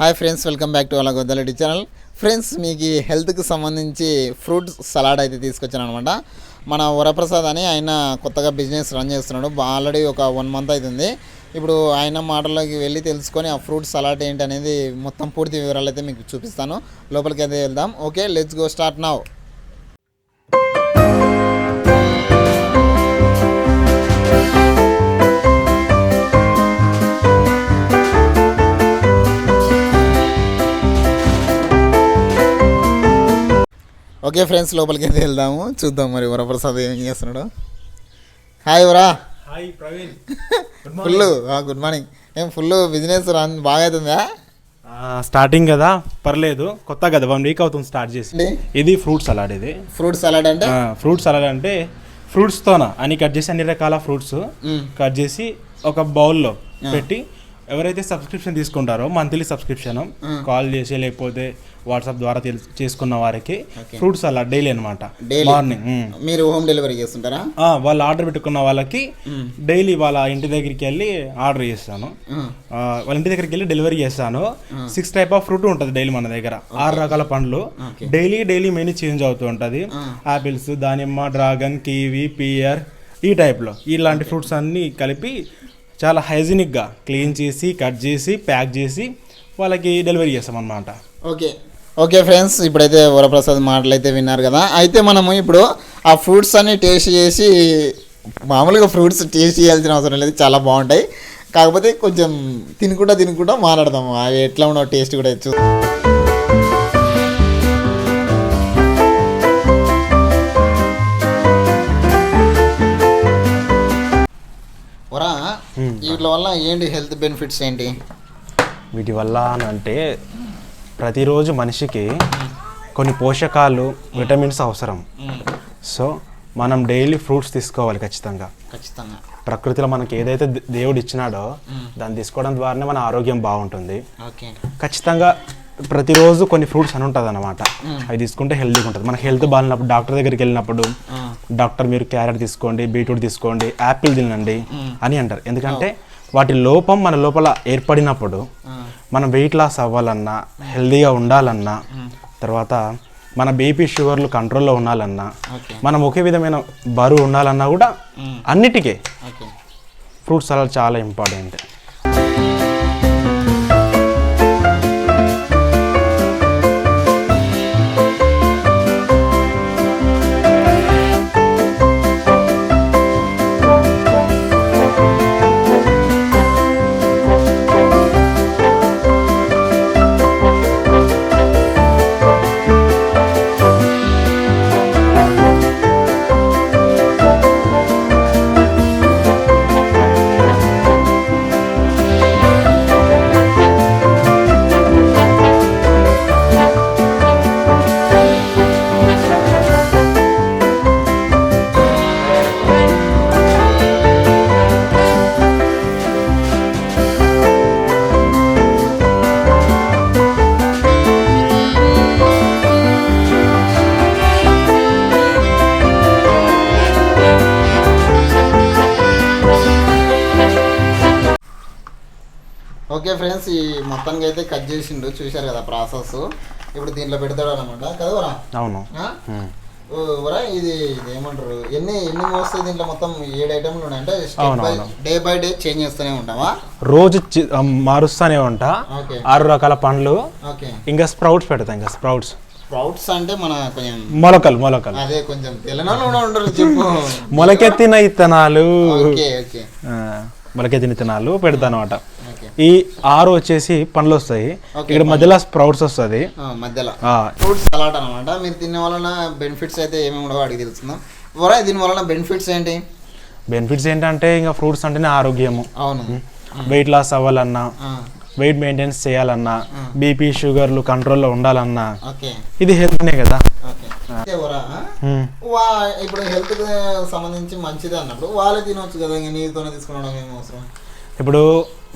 Hi friends, welcome back to అలా గొద్దలెడ్డి channel. Friends, మీకు హెల్త్కి సంబంధించి ఫ్రూట్స్ సలాడ్ అయితే తీసుకొచ్చాను అనమాట. మన వరప్రసాద్ అని ఆయన కొత్తగా బిజినెస్ రన్ చేస్తున్నాడు. ఆల్రెడీ ఒక 1 month అవుతుంది. ఇప్పుడు ఆయన మాటల్లోకి వెళ్ళి తెలుసుకొని ఆ ఫ్రూట్ సలాడ్ ఏంటి అనేది మొత్తం పూర్తి వివరాలు అయితే మీకు చూపిస్తాను. లోపలికి అయితే వెళ్దాం. Okay, let's go start now. Okay friends, లోపలికి అయితే వెళ్దాము. చూద్దాం మరి వరప్రసాద్ ఏం చేస్తున్నాడు. Hi Vara. Hi Praveen. Good morning. ఏం ఫుల్ బిజినెస్ రన్ బాగా అవుతుందా? స్టార్టింగ్ కదా, పర్లేదు. కొత్త కదా, 1 week అవుతుంది స్టార్ట్ చేసి. ఇది ఫ్రూట్ సలాడ్. ఇది ఫ్రూట్ సలాడ్ అంటే ఫ్రూట్స్తోన అన్ని కట్ చేసి, అన్ని రకాల ఫ్రూట్స్ కట్ చేసి ఒక బౌల్లో పెట్టి, ఎవరైతే సబ్స్క్రిప్షన్ తీసుకుంటారో మంత్లీ సబ్స్క్రిప్షన్ కాల్ చేసి లేకపోతే వాట్సాప్ ద్వారా చేసుకున్న వారికి ఫ్రూట్ సలాడ్ డైలీ అనమాట. మార్నింగ్ మీరు హోమ్ డెలివరీ చేస్తుంటారా? వాళ్ళు ఆర్డర్ పెట్టుకున్న వాళ్ళకి డైలీ వాళ్ళ ఇంటి దగ్గరికి వెళ్ళి ఆర్డర్ చేస్తాను. వాళ్ళ ఇంటి దగ్గరికి వెళ్ళి డెలివరీ చేస్తాను. 6 type ఆఫ్ ఫ్రూట్ ఉంటుంది డైలీ మన దగ్గర. 6 రకాల పండ్లు డైలీ మెనూ చేంజ్ అవుతూ ఉంటుంది. ఆపిల్స్, దానిమ్మ, డ్రాగన్, కివి, పియర్, ఈ టైప్లో ఇలాంటి ఫ్రూట్స్ అన్నీ కలిపి చాలా హైజీనిక్గా క్లీన్ చేసి కట్ చేసి ప్యాక్ చేసి వాళ్ళకి డెలివరీ చేస్తాం అన్నమాట. ఓకే ఫ్రెండ్స్, ఇప్పుడైతే వరప్రసాద్ మాటలు అయితే విన్నారు కదా. అయితే మనము ఇప్పుడు ఆ ఫ్రూట్స్ అన్ని టేస్ట్ చేసి, మామూలుగా ఫ్రూట్స్ టేస్ట్ చేయాల్సిన అవసరం లేదు, చాలా బాగుంటాయి. కాకపోతే కొంచెం తినుకుంటా మాట్లాడదాము. అవి ఎట్లా ఉన్నావు టేస్ట్ కూడా చూ. వరా, వీటి వల్ల ఏంటి హెల్త్ బెనిఫిట్స్ ఏంటి? వీటి వల్ల అంటే ప్రతిరోజు మనిషికి కొన్ని పోషకాలు, విటమిన్స్ అవసరం. సో మనం డైలీ ఫ్రూట్స్ తీసుకోవాలి ఖచ్చితంగా. ప్రకృతిలో మనకి ఏదైతే దేవుడు ఇచ్చినాడో దాన్ని తీసుకోవడం ద్వారానే మన ఆరోగ్యం బాగుంటుంది. ఖచ్చితంగా ప్రతిరోజు కొన్ని ఫ్రూట్స్ అని ఉంటుంది అన్నమాట. అవి తీసుకుంటే హెల్తీగా ఉంటుంది. మనకి హెల్త్ బాగాలేనప్పుడు డాక్టర్ దగ్గరికి వెళ్ళినప్పుడు డాక్టర్ మీరు క్యారెట్ తీసుకోండి, బీట్రూట్ తీసుకోండి, యాపిల్ తినండి అని అంటారు. ఎందుకంటే వాటి లోపం మన లోపల ఏర్పడినప్పుడు మనం వెయిట్ లాస్ అవ్వాలన్నా, హెల్తీగా ఉండాలన్నా, తర్వాత మన బీపీ షుగర్లు కంట్రోల్లో ఉండాలన్నా, మనం ఒకే విధమైన బరువు ఉండాలన్నా కూడా అన్నిటికీ ఫ్రూట్ సలాడ్ చాలా ఇంపార్టెంట్. ఓకే ఫ్రెండ్స్, ఈ మొత్తానికి అయితే కట్ చేసిండు, చూశారు కదా ప్రాసెస్. ఇప్పుడు దీంట్లో పెడతాడు అనమాట కదా వరా? అవును. వరా, ఇది ఏమంటారు, ఎన్ని వస్తాయి దీంట్లో? మొత్తం 7 ఐటమ్లు ఉన్నాయి. అంటే డే బై డే చేంజ్ చేస్తూనే ఉంటావా? రోజు మారుస్తూనే ఉంటా. 6 రకాల పండ్లు, ఇంకా స్ప్రౌట్స్ పెడతా. ఇంకా స్ప్రౌట్స్ అంటే మన కొంచెం మొలకలు అదే కొంచెం తెలంగాణలో ఉండరు, చెప్పు. మొలకెత్తిన విత్తనాలు పెడతా అనమాట. ఈ 6 వచ్చేసి పండ్లు వస్తాయి, ఇక్కడ మధ్యలో స్ప్రౌట్స్ వస్తుంది. మధ్యలో ఫ్రూట్స్ సలాడ్ అనమాట. మీరు తినే వలన బెనిఫిట్స్ అయితే ఏమేమి ఉండవో అడిగి తెలుస్తుందాం. దీని వలన బెనిఫిట్స్ ఏంటి? బెనిఫిట్స్ ఏంటంటే ఇంకా ఫ్రూట్స్ అంటేనే ఆరోగ్యము. అవును. వెయిట్ లాస్ అవ్వాలన్నా, వెయిట్ మెయింటెన్స్ చేయాలన్నా, బీపీ షుగర్లు కంట్రోల్లో ఉండాలన్నా, ఇది హెల్త్నే కదా. ఇప్పుడు హెల్త్ కి సంబంధించి మంచిది అన్నప్పుడు వాళ్ళే తినవచ్చు కదా, నీతోనే తీసుకురావడం ఏం అవసరం? ఇప్పుడు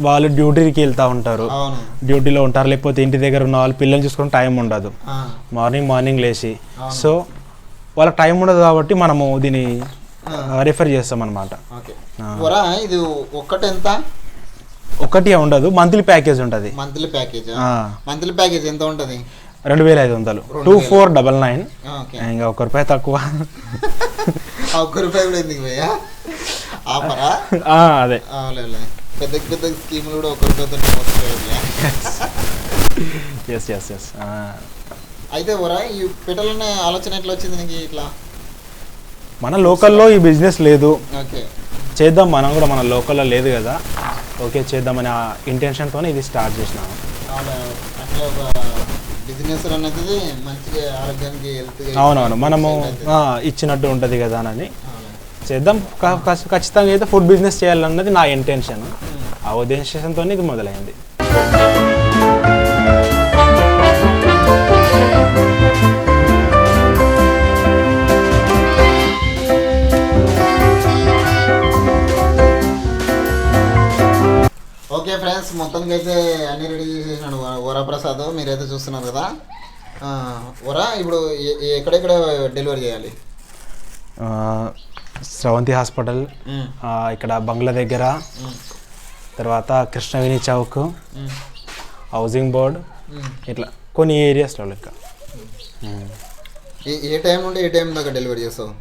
వాళ్ళు డ్యూటీకి వెళ్తూ ఉంటారు, డ్యూటీలో ఉంటారు, లేకపోతే ఇంటి దగ్గర ఉన్న వాళ్ళు పిల్లల్ని చూసుకుని టైం ఉండదు. మార్నింగ్ లేచి, సో వాళ్ళకి టైం ఉండదు కాబట్టి మనము దీన్ని రిఫర్ చేస్తాం అనమాట. ఇది ఒక్కటి ఎంత? ఒకటి ఉండదు, మంత్లీ ప్యాకేజ్ ఉంటుంది. Monthly package. మంత్లీ ప్యాకేజ్ ఎంత ఉంటుంది? 2500, 2499. ఇంకా ₹1 తక్కువ. ₹1 కూడా ఎందుకు భయ్యా? ఆఫరా? అదే పెద్ద పెద్ద స్కీములు కూడా ₹1 ఎస్ ఎస్ ఎస్. అయితే వరా ఈ పెట్టాలనే ఆలోచన ఎట్లా వచ్చింది నీకు? ఇట్లా మన లోకల్లో ఈ బిజినెస్ లేదు, ఓకే చేద్దాం మనం కూడా, మన లోకల్లో లేదు కదా, ఓకే చేద్దామని ఆ ఇంటెన్షన్తో ఇది స్టార్ట్ చేసినాము. అట్లా ఒక బిజినెస్ అనేది మంచిగా ఆరోగ్యానికి హెల్త్. అవునవును, మనము ఇచ్చినట్టు ఉంటుంది కదా అని చేద్దాం. ఖచ్చితంగా అయితే ఫుడ్ బిజినెస్ చేయాలన్నది నా ఇంటెన్షన్. ఆ ఉద్దేశంతో ఇది మొదలైంది. ఓకే ఫ్రెండ్స్, మొత్తానికి అయితే అన్ని రెడీ చేసేసినాడు వరప్రసాద్. మీరైతే చూస్తున్నారు కదా. ఇప్పుడు ఎక్కడెక్కడ డెలివరీ చేయాలి? స్రవంతి హాస్పిటల్, ఇక్కడ బంగ్లా దగ్గర, తర్వాత కృష్ణవేణి చౌక్, హౌసింగ్ బోర్డ్, ఇట్లా కొన్ని ఏరియాస్లో లెక్క. ఏ టైం నుండి ఏ టైం దాకా డెలివరీ చేస్తావు?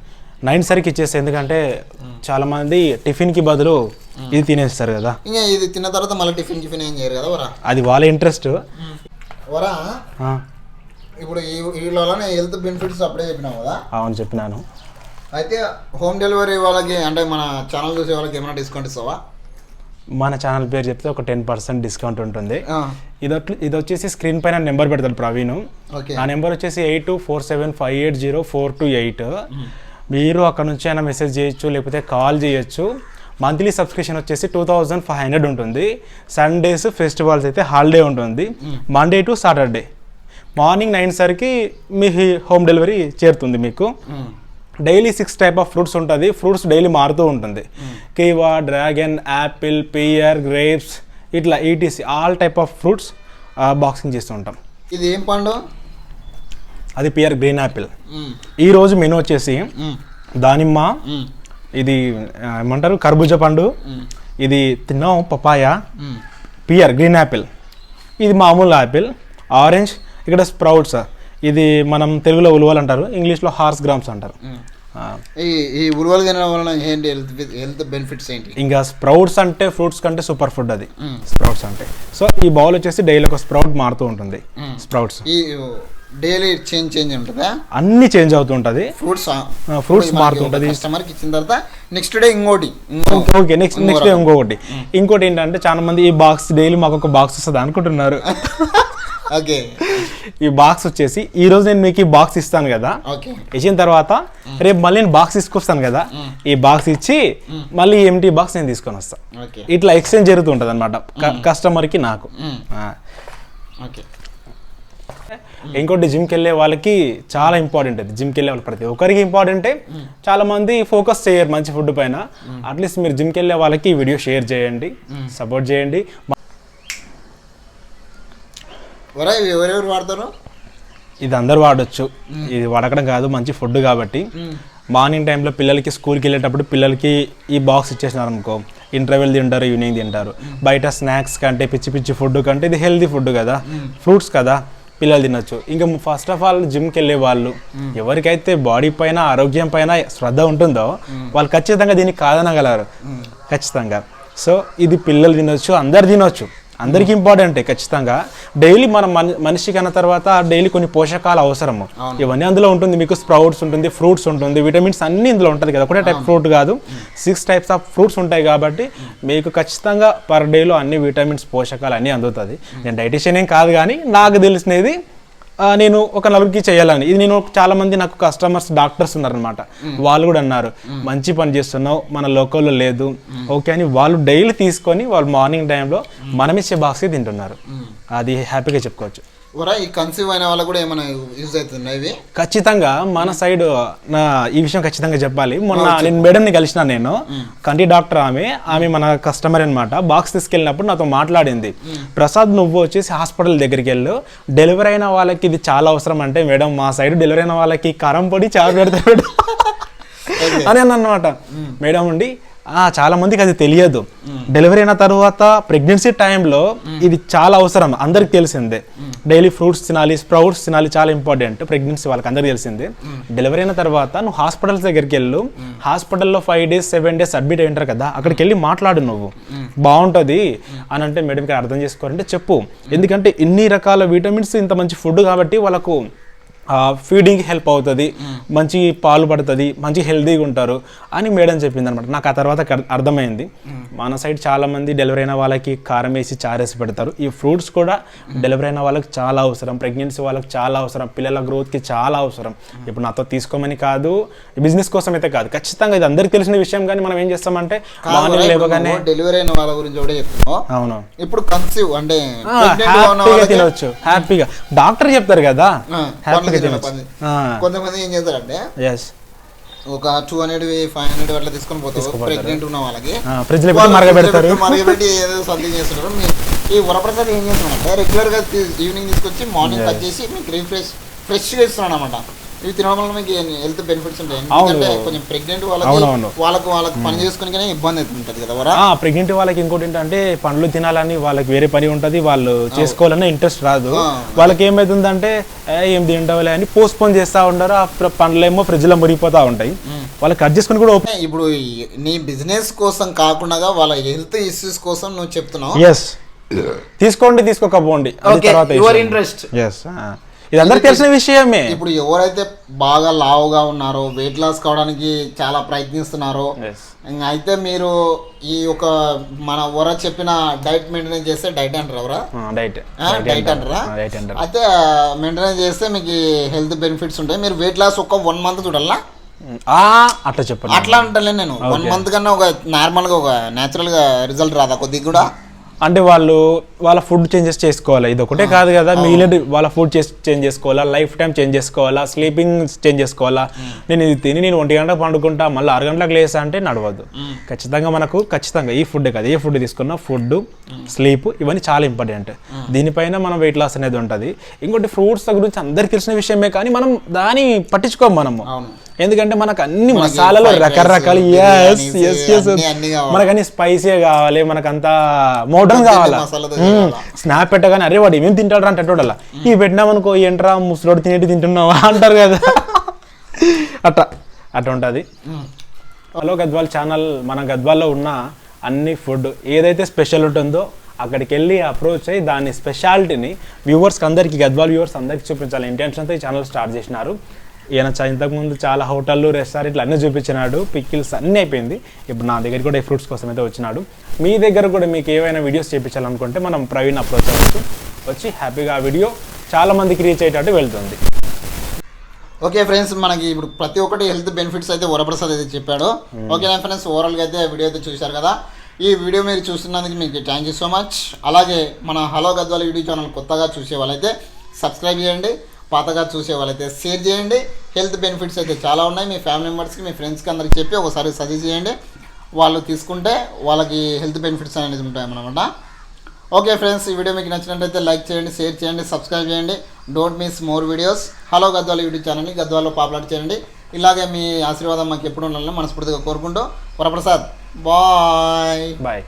9 సరికి ఇచ్చేస్తాయి, ఎందుకంటే చాలా మంది టిఫిన్కి బదులు ఇది తినేస్తారు కదా. ఇంకా ఇది తిన్న తర్వాత మళ్ళీ టిఫిన్ ఏం చేయరు కదా వరా? అది వాళ్ళ ఇంట్రెస్ట్. వరా ఇప్పుడు వీళ్ళనే హెల్త్ బెనిఫిట్స్ అప్పుడే చెప్పినావు కదా? అవును చెప్పినాను. అయితే హోమ్ డెలివరీ వాళ్ళకి, అంటే మన ఛానల్ చూసే వాళ్ళకి ఏమైనా డిస్కౌంట్ ఇస్తావా? మన ఛానల్ పేరు చెప్తే ఒక 10% డిస్కౌంట్ ఉంటుంది. ఇది వచ్చేసి స్క్రీన్ పైన నెంబర్ పెడతాడు ప్రవీణ్. ఆ నెంబర్ వచ్చేసి 8247580428. మీరు అక్కడ నుంచి అయినా మెసేజ్ చేయొచ్చు, లేకపోతే కాల్ చేయొచ్చు. మంత్లీ సబ్స్క్రిప్షన్ వచ్చేసి 2500 ఉంటుంది. సండేస్ ఫెస్టివల్స్ అయితే హాలిడే ఉంటుంది. మండే టు సాటర్డే మార్నింగ్ 9 సరికి మీ హోమ్ డెలివరీ చేరుతుంది మీకు. డైలీ 6 టైప్ ఆఫ్ ఫ్రూట్స్ ఉంటుంది. ఫ్రూట్స్ డైలీ మారుతూ ఉంటుంది. కీవా, డ్రాగన్, యాపిల్, పియర్, గ్రేప్స్, ఇట్లా ETC all type of fruits boxing చేస్తూ ఉంటాం. ఇది ఏం పండు? అది పియర్ గ్రీన్ యాపిల్. ఈరోజు మెనూ వచ్చేసి దానిమ్మ, ఇది ఏమంటారు కర్బూజా పండు, ఇది తిన్నాం పపాయ, పియర్ గ్రీన్ యాపిల్, ఇది మామూలు యాపిల్, ఆరెంజ్, ఇక్కడ స్ప్రౌట్స్, ఇది మనం తెలుగులో ఉలువలు అంటారు, ఇంగ్లీష్లో హార్స్ గ్రామ్స్ అంటారు. ఈ ఉలువలు తినడం వలన ఏంటి హెల్త్ బెనిఫిట్స్ ఏంటి? ఇంకా స్ప్రౌట్స్ అంటే ఫ్రూట్స్ కంటే సూపర్ ఫుడ్ అది స్ప్రౌట్స్ అంటే. సో ఈ బౌల్ వచ్చేసి డైలీ ఒక స్ప్రౌట్ మారుతూ ఉంటుంది. స్ప్రౌట్స్ డైలీ చేంజ్ ఉంటుందా? అన్ని చేంజ్ అవుతూ ఉంటుంది. ఫ్రూట్స్ మారుతుంటది. కస్టమర్కి ఇచ్చిన తర్వాత నెక్స్ట్ డే ఇంకోటి, ఓకే నెక్స్ట్ డే ఇంకోటి ఏంటంటే చాలా మంది ఈ బాక్స్ డైలీ మాకు ఒక బాక్స్ వస్తుంది అనుకుంటున్నారు. ఓకే, ఈ బాక్స్ వచ్చేసి ఈ రోజు నేను మీకు ఈ బాక్స్ ఇస్తాను కదా, ఇచ్చిన తర్వాత రేపు మళ్ళీ నేను బాక్స్ తీసుకొస్తాను కదా, ఈ బాక్స్ ఇచ్చి మళ్ళీ ఎంటీ బాక్స్ నేను తీసుకొని వస్తాను. ఇట్లా ఎక్స్చేంజ్ జరుగుతుంటది అనమాట కస్టమర్కి నాకు. ఇంకోటి జిమ్కి వెళ్ళే వాళ్ళకి చాలా ఇంపార్టెంట్. అది జిమ్కి వెళ్ళే వాళ్ళు ప్రతి ఒక్కరికి ఇంపార్టెంటే. చాలా మంది ఫోకస్ చేయరు మంచి ఫుడ్ పైన. అట్లీస్ట్ మీరు జిమ్కి వెళ్ళే వాళ్ళకి ఈ వీడియో షేర్ చేయండి, సపోర్ట్ చేయండి. ఎవరెవరు వాడతారు? ఇది అందరు వాడచ్చు. ఇది వాడకడం కాదు, మంచి ఫుడ్ కాబట్టి. మార్నింగ్ టైంలో పిల్లలకి స్కూల్కి వెళ్ళేటప్పుడు పిల్లలకి ఈ బాక్స్ ఇచ్చేసినారు అనుకో, ఇంటర్వెల్ తింటారు, ఈవినింగ్ తింటారు. బయట స్నాక్స్ కంటే పిచ్చి పిచ్చి ఫుడ్ కంటే ఇది హెల్తీ ఫుడ్ కదా, ఫ్రూట్స్ కదా, పిల్లలు తినొచ్చు. ఇంకా ఫస్ట్ ఆఫ్ ఆల్ జిమ్కి వెళ్ళే వాళ్ళు ఎవరికైతే బాడీ పైన ఆరోగ్యం పైన శ్రద్ధ ఉంటుందో వాళ్ళు ఖచ్చితంగా దీన్ని కాదనగలరు ఖచ్చితంగా. సో ఇది పిల్లలు తినొచ్చు, అందరు తినొచ్చు, అందరికి ఇంపార్టెంటే ఖచ్చితంగా. డైలీ మనం మనిషికి అన్న తర్వాత డైలీ కొన్ని పోషకాలు అవసరము, ఇవన్నీ అందులో ఉంటుంది. మీకు స్ప్రౌట్స్ ఉంటుంది, ఫ్రూట్స్ ఉంటుంది, విటమిన్స్ అన్ని ఇందులో ఉంటుంది కదా. ఒకటే టైప్ ఫ్రూట్ కాదు, 6 టైప్స్ ఆఫ్ ఫ్రూట్స్ ఉంటాయి కాబట్టి మీకు ఖచ్చితంగా పర్ డేలో అన్ని విటమిన్స్ పోషకాలు అన్నీ అందుతుంది. నేను డైటీషియన్ ఏం కాదు, కానీ నాకు తెలిసినది నేను ఒక నలుగురికి చేయాలని. ఇది నేను చాలా మంది నాకు కస్టమర్స్ డాక్టర్స్ ఉన్నారనమాట, వాళ్ళు కూడా అన్నారు మంచి పని చేస్తున్నావు, మన లోకల్లో లేదు ఓకే అని. వాళ్ళు డైలీ తీసుకొని వాళ్ళు మార్నింగ్ టైంలో మనం ఇచ్చే బాక్స్ తింటున్నారు. అది హ్యాపీగా చెప్పుకోవచ్చు. ఈ కన్సీవ్ అయిన వాళ్ళకు కూడా ఏమైనా యూజ్ అవుతున్నాయి? ఖచ్చితంగా మన సైడ్ ఈ విషయం ఖచ్చితంగా చెప్పాలి. మొన్న నేను మేడంని కలిసిన, నేను కంటి డాక్టర్, ఆమె మన కస్టమర్ అనమాట. బాక్స్ తీసుకెళ్ళినప్పుడు నాతో మాట్లాడింది, ప్రసాద్ నువ్వు వచ్చేసి హాస్పిటల్ దగ్గరికి వెళ్ళు, డెలివరీ అయిన వాళ్ళకి ఇది చాలా అవసరం. అంటే మేడం మా సైడ్ డెలివరీ అయిన వాళ్ళకి కారం పొడి చారు పెడతాడు అని అన్నమాట. మేడం ఉండి చాలా మందికి అది తెలియదు. డెలివరీ అయిన తర్వాత ప్రెగ్నెన్సీ టైంలో ఇది చాలా అవసరం, అందరికి తెలిసిందే. డైలీ ఫ్రూట్స్ తినాలి, స్ప్రౌట్స్ తినాలి, చాలా ఇంపార్టెంట్ ప్రెగ్నెన్సీ వాళ్ళకి అందరికి తెలిసిందే. డెలివరీ అయిన తర్వాత నువ్వు హాస్పిటల్స్ దగ్గరికి వెళ్ళు, హాస్పిటల్లో 5 days 7 days అడ్మిట్ అయి ఉంటారు కదా, అక్కడికి వెళ్ళి మాట్లాడు నువ్వు, బాగుంటుంది అని అంటే మేడం గారు అర్థం చేసుకోవాలంటే చెప్పు. ఎందుకంటే ఇన్ని రకాల విటమిన్స్, ఇంత మంచి ఫుడ్ కాబట్టి వాళ్ళకు ఫీడింగ్ హెల్ప్ అవుతుంది, మంచి పాలు పడుతుంది, మంచి హెల్తీగా ఉంటారు అని మేడం చెప్పింది అనమాట. నాకు ఆ తర్వాత అర్థమైంది. మన సైడ్ చాలా మంది డెలివరీ అయిన వాళ్ళకి కారం వేసి చారేసి పెడతారు. ఈ ఫ్రూట్స్ కూడా డెలివరీ అయిన వాళ్ళకి చాలా అవసరం, ప్రెగ్నెన్సీ వాళ్ళకి చాలా అవసరం, పిల్లల గ్రోత్కి చాలా అవసరం. ఇప్పుడు నాతో తీసుకోమని కాదు, బిజినెస్ కోసం అయితే కాదు, ఖచ్చితంగా ఇది అందరికి తెలిసిన విషయం. కానీ మనం ఏం చేస్తామంటే మార్నింగ్ లేవగానే డెలివరీ అయిన వాళ్ళ గురించి కూడా చెప్తున్నావు. అవును, ఇప్పుడు కన్సీవ్ అంటే హ్యాపీగా తినవచ్చు, హ్యాపీగా డాక్టర్ చెప్తారు కదా, హ్యాపీగా కొంతమంది ఏం చేస్తారంటే ఒక 200-500 అట్లా తీసుకొని పోతారు ప్రెగ్నెంట్ ఉన్న వాళ్ళకి, ఫ్రిడ్జ్ లో మరగబెట్టి ఏదో సంథింగ్ చేస్తుంటారు. ఈ వరప్రసాద్ ఏం చేస్తున్నారంటే రెగ్యులర్ గా ఈవినింగ్ తీసుకొచ్చి మార్నింగ్ కట్ చేసి మీకు ఫ్రెష్గా ఇస్తున్నాడు అనమాట. ఇవి తినడం వల్ల మీకు హెల్త్ బెనిఫిట్స్ ఉంటాయి. ఎందుకంటే కొంచెం ప్రెగ్నెంట్ వాళ్ళకి పని చేసుకుని ఇబ్బంది అవుతుంటది కదా. ప్రెగ్నెంట్ వాళ్ళకి ఇంకోటి ఏంటంటే పండ్లు తినాలని వాళ్ళకి వేరే పని ఉంటుంది, వాళ్ళు చేసుకోవాలనే ఇంట్రెస్ట్ రాదు. వాళ్ళకి ఏమైతుందంటే ఏం తింటావులే అని పోస్ట్పోన్ చేస్తూ ఉంటారు. ఆ పండ్లు ఏమో ఫ్రిడ్జ్ లో మురిగిపోతా ఉంటాయి, వాళ్ళకి కట్ చేసుకుని కూడా. ఇప్పుడు నీ బిజినెస్ కోసం కాకుండా వాళ్ళ హెల్త్ ఇష్యూస్ కోసం నువ్వు చెప్తున్నావు. ఎస్, తీసుకోండి తీసుకోకపోండి, ఇంట్రెస్ట్. ఇది అందరికి తెలిసిన విషయమే. ఇప్పుడు ఎవరైతే బాగా లావుగా ఉన్నారో, వెయిట్ లాస్ కావడానికి చాలా ప్రయత్నిస్తున్నారో, అయితే మీరు ఈ ఒక మన చెప్పిన డైట్ మెయింటైన్ చేస్తే, డైట్ అంటారా డైట్ అంటారా, అయితే మెయింటైన్ చేస్తే మీకు హెల్త్ బెనిఫిట్స్ ఉంటాయి. మీరు వెయిట్ లాస్ ఒక 1 month చూడాలా అట్లా చెప్పండి. అట్లా అంటలే నేను 1 month కన్నా ఒక నార్మల్ గా ఒక నేచురల్ గా రిజల్ట్ రాదా కొద్దిగా కూడా? అంటే వాళ్ళ ఫుడ్ చేంజెస్ చేసుకోవాలా, ఇది ఒకటే కాదు కదా, మిగిలిన వాళ్ళ ఫుడ్ చేంజ్ చేసుకోవాలా, లైఫ్ టైం చేంజ్ చేసుకోవాలా, స్లీపింగ్ చేంజ్ చేసుకోవాలా. నేను ఇది తిని నేను 1 గంట పండుకుంటా మళ్ళీ 6 గంటలకు లేసా అంటే నడవద్దు. ఖచ్చితంగా ఈ ఫుడ్ కాదు, ఏ ఫుడ్ తీసుకున్నా ఫుడ్, స్లీప్ ఇవన్నీ చాలా ఇంపార్టెంట్. దీనిపైన మనం వెయిట్ లాస్ అనేది ఉంటుంది. ఇంకోటి ఫ్రూట్స్ గురించి అందరికి తెలిసిన విషయమే, కానీ మనం దాన్ని పట్టించుకోము మనము. ఎందుకంటే మనకు అన్ని మసాలాలు రకరకాలు, మనకు అన్ని స్పైసీ కావాలి, మనకంతా మోడర్న్ కావాలా. స్నాప్ పెట్టగానే అరే వాడు ఏమేమి తింటాడు అంటే అలా ఇవి పెట్టినామనుకో, ఏంట్రా ముసలోడు తినేటి తింటున్నావా అంటారు కదా, అట్లా ఉంటుంది. హలో గద్వాల్ ఛానల్, మన గద్వాల్లో ఉన్న అన్ని ఫుడ్ ఏదైతే స్పెషల్ ఉంటుందో అక్కడికి వెళ్ళి అప్రోచ్ అయ్యి దాని స్పెషాలిటీని వ్యూవర్స్కి అందరికీ, గద్వాల్ వ్యూవర్స్ అందరికీ చూపించాలి ఇంటెన్షన్తో ఈ ఛానల్ స్టార్ట్ చేసినారు. ఈయన ఇంతకుముందు చాలా హోటళ్ళు, రెస్టారెంట్లు అన్నీ చూపించినాడు, పికిల్స్ అన్నీ అయిపోయింది. ఇప్పుడు నా దగ్గర కూడా ఈ ఫ్రూట్స్ కోసం అయితే వచ్చినాడు. మీ దగ్గర కూడా మీకు ఏవైనా వీడియోస్ చేయించాలనుకుంటే మనం ప్రవీణ్ అప్రోచ్ అవ్వచ్చు, వచ్చి హ్యాపీగా ఆ వీడియో చాలా మందికి రీచ్ అయ్యేటట్టు వెళ్తుంది. ఓకే ఫ్రెండ్స్, మనకి ఇప్పుడు ప్రతి ఒక్కటి హెల్త్ బెనిఫిట్స్ అయితే వరప్రసాద్ అయితే చెప్పాడు. ఓకేనా ఫ్రెండ్స్, ఓవరాల్గా అయితే వీడియో అయితే చూశారు కదా. ఈ వీడియో మీరు చూస్తున్నందుకు మీకు థ్యాంక్ యూ సో మచ్. అలాగే మన హలో గద్వాల్ యూట్యూబ్ ఛానల్ కొత్తగా చూసే వాళ్ళైతే సబ్స్క్రైబ్ చేయండి, పాతగా చూసే వాళ్ళైతే షేర్ చేయండి. హెల్త్ బెనిఫిట్స్ అయితే చాలా ఉన్నాయి. మీ ఫ్యామిలీ మెంబర్స్కి, మీ ఫ్రెండ్స్కి అందరికి చెప్పి ఒకసారి సజెస్ట్ చేయండి. వాళ్ళు తీసుకుంటే వాళ్ళకి హెల్త్ బెనిఫిట్స్ అనేది ఉంటాయన్నమాట. ఓకే ఫ్రెండ్స్, ఈ వీడియో మీకు నచ్చినట్లయితే లైక్ చేయండి, షేర్ చేయండి, సబ్స్క్రైబ్ చేయండి. Don't miss more videos. Hello Gadwal YouTube ఛానల్ని గద్వాల్లో పాపులర్ చేయండి. ఇలాగే మీ ఆశీర్వాదం మాకు ఎప్పుడు ఉండాలని మనస్ఫూర్తిగా కోరుకుంటూ వరప్రసాద్ బాయ్.